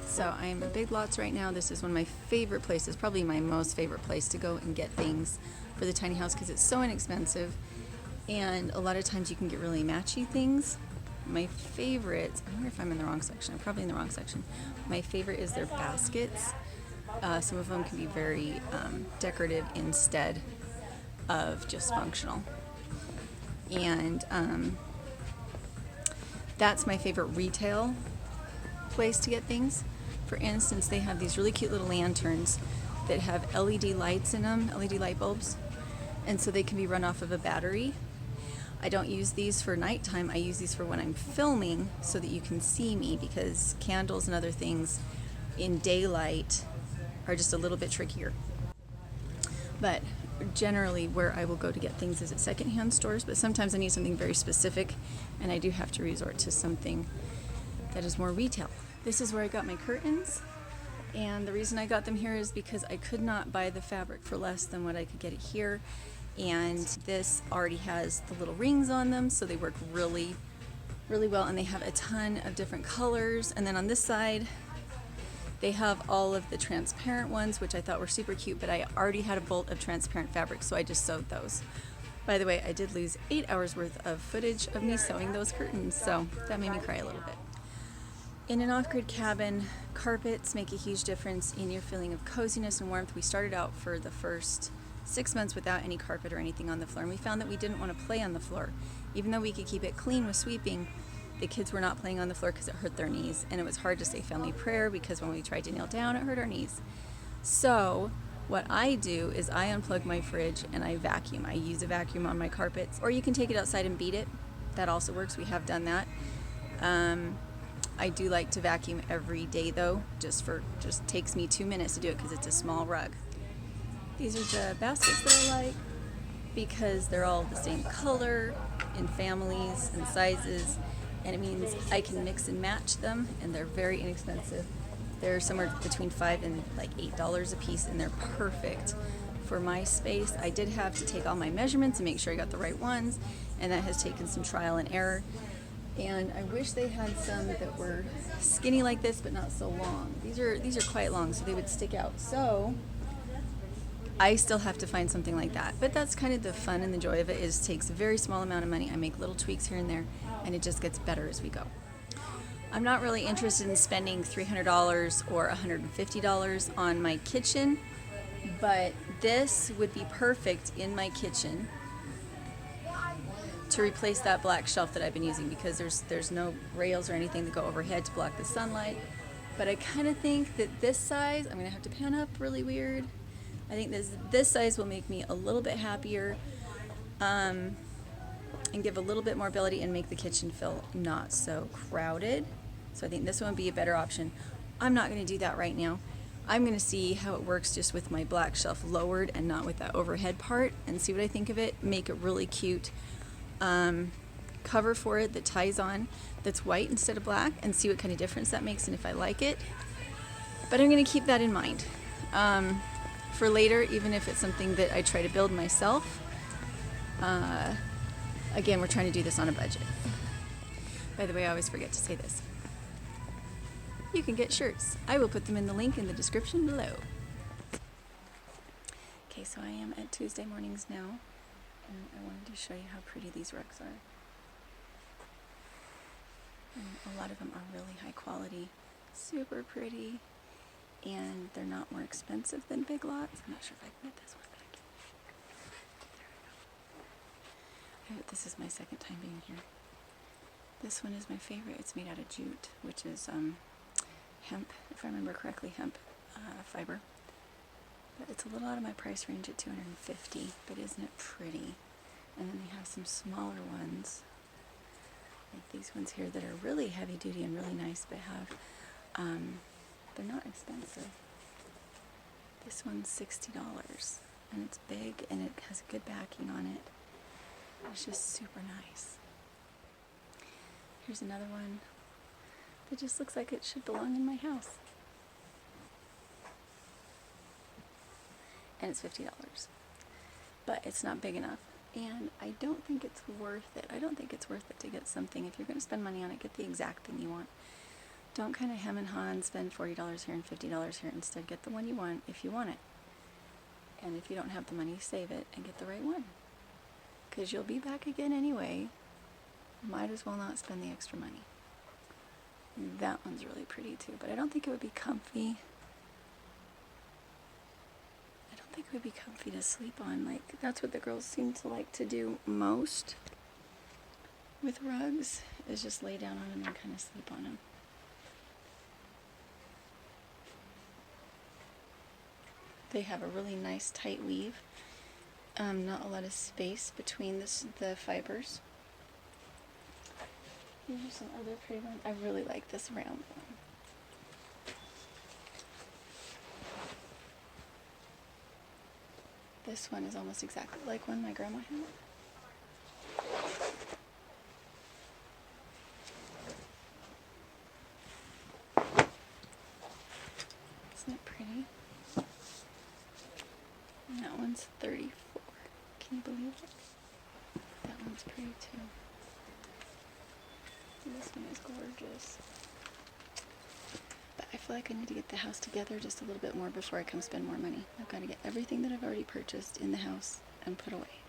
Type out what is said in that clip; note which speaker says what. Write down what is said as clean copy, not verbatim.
Speaker 1: So I'm at Big Lots right now. This is one of my favorite places, probably my most favorite place to go and get things for the tiny house because it's so inexpensive. And a lot of times you can get really matchy things. My favorite, I wonder if I'm in the wrong section. I'm probably in the wrong section. My favorite is their baskets. Some of them can be very decorative instead of just functional. And that's my favorite retail place to get things. For instance, they have these really cute little lanterns that have LED lights in them, LED light bulbs, and so they can be run off of a battery. I don't use these for nighttime. I use these for when I'm filming so that you can see me, because candles and other things in daylight are just a little bit trickier. But generally where I will go to get things is at secondhand stores, but sometimes I need something very specific and I do have to resort to something that is more retail. This is where I got my curtains, and the reason I got them here is because I could not buy the fabric for less than what I could get it here. And this already has the little rings on them, so they work really, really well, and they have a ton of different colors. And then on this side, they have all of the transparent ones, which I thought were super cute, but I already had a bolt of transparent fabric, so I just sewed those. By the way, I did lose 8 hours worth of footage of me sewing those curtains, so that made me cry a little bit. In an off-grid cabin, carpets make a huge difference in your feeling of coziness and warmth. We started out for the first 6 months without any carpet or anything on the floor, and we found that we didn't want to play on the floor. Even though we could keep it clean with sweeping, the kids were not playing on the floor because it hurt their knees, and it was hard to say family prayer because when we tried to kneel down, it hurt our knees. So what I do is I unplug my fridge and I vacuum. I use a vacuum on my carpets, or you can take it outside and beat it. That also works. We have done that. I do like to vacuum every day though, just takes me 2 minutes to do it because it's a small rug. These are the baskets that I like because they're all the same color in families and sizes, and it means I can mix and match them, and they're very inexpensive. They're somewhere between $5 and like $8 a piece, and they're perfect for my space. I did have to take all my measurements and make sure I got the right ones, and that has taken some trial and error. And I wish they had some that were skinny like this, but not so long. These are quite long, so they would stick out. So I still have to find something like that. But that's kind of the fun and the joy of it. Is it takes a very small amount of money. I make little tweaks here and there, and it just gets better as we go. I'm not really interested in spending $300 or $150 on my kitchen, but this would be perfect in my kitchen to replace that black shelf that I've been using, because there's no rails or anything that go overhead to block the sunlight. But I kind of think that this size, I'm going to have to pan up really weird. I think this size will make me a little bit happier and give a little bit more ability and make the kitchen feel not so crowded. So I think this one would be a better option. I'm not going to do that right now. I'm going to see how it works just with my black shelf lowered and not with that overhead part, and see what I think of it. Make it really cute. Cover for it that ties on, that's white instead of black, and see what kind of difference that makes and if I like it. But I'm going to keep that in mind for later, even if it's something that I try to build myself. Again, we're trying to do this on a budget. By the way, I always forget to say this. You can get shirts. I will put them in the link in the description below. Okay, so I am at Tuesday mornings now, and I wanted to show you how pretty these rugs are. And a lot of them are really high quality, super pretty, and they're not more expensive than Big Lots. I'm not sure if I can get this one, but I can. There we go. This is my second time being here. This one is my favorite. It's made out of jute, which is hemp, if I remember correctly, hemp fiber. But it's a little out of my price range at $250, but isn't it pretty? And then they have some smaller ones, like these ones here that are really heavy duty and really nice, but have, they're not expensive. This one's $60, and it's big, and it has a good backing on it. It's just super nice. Here's another one that just looks like it should belong in my house. And it's $50. But it's not big enough. And I don't think it's worth it. I don't think it's worth it to get something. If you're going to spend money on it, get the exact thing you want. Don't kind of hem and haw and spend $40 here and $50 here. Instead, get the one you want if you want it. And if you don't have the money, save it and get the right one. Because you'll be back again anyway. Might as well not spend the extra money. That one's really pretty too, but I don't think it would be comfy. I don't think it would be comfy to sleep on. Like, that's what the girls seem to like to do most with rugs, is just lay down on them and kind of sleep on them. They have a really nice tight weave. Not a lot of space between the fibers. These are some other pretty ones. I really like this round one. This one is almost exactly like one my grandma had. Isn't it pretty? And that one's $34. Can you believe it? That one's pretty too. This one is gorgeous. But I feel like I need to get the house together just a little bit more before I come spend more money. I've got to get everything that I've already purchased in the house and put away.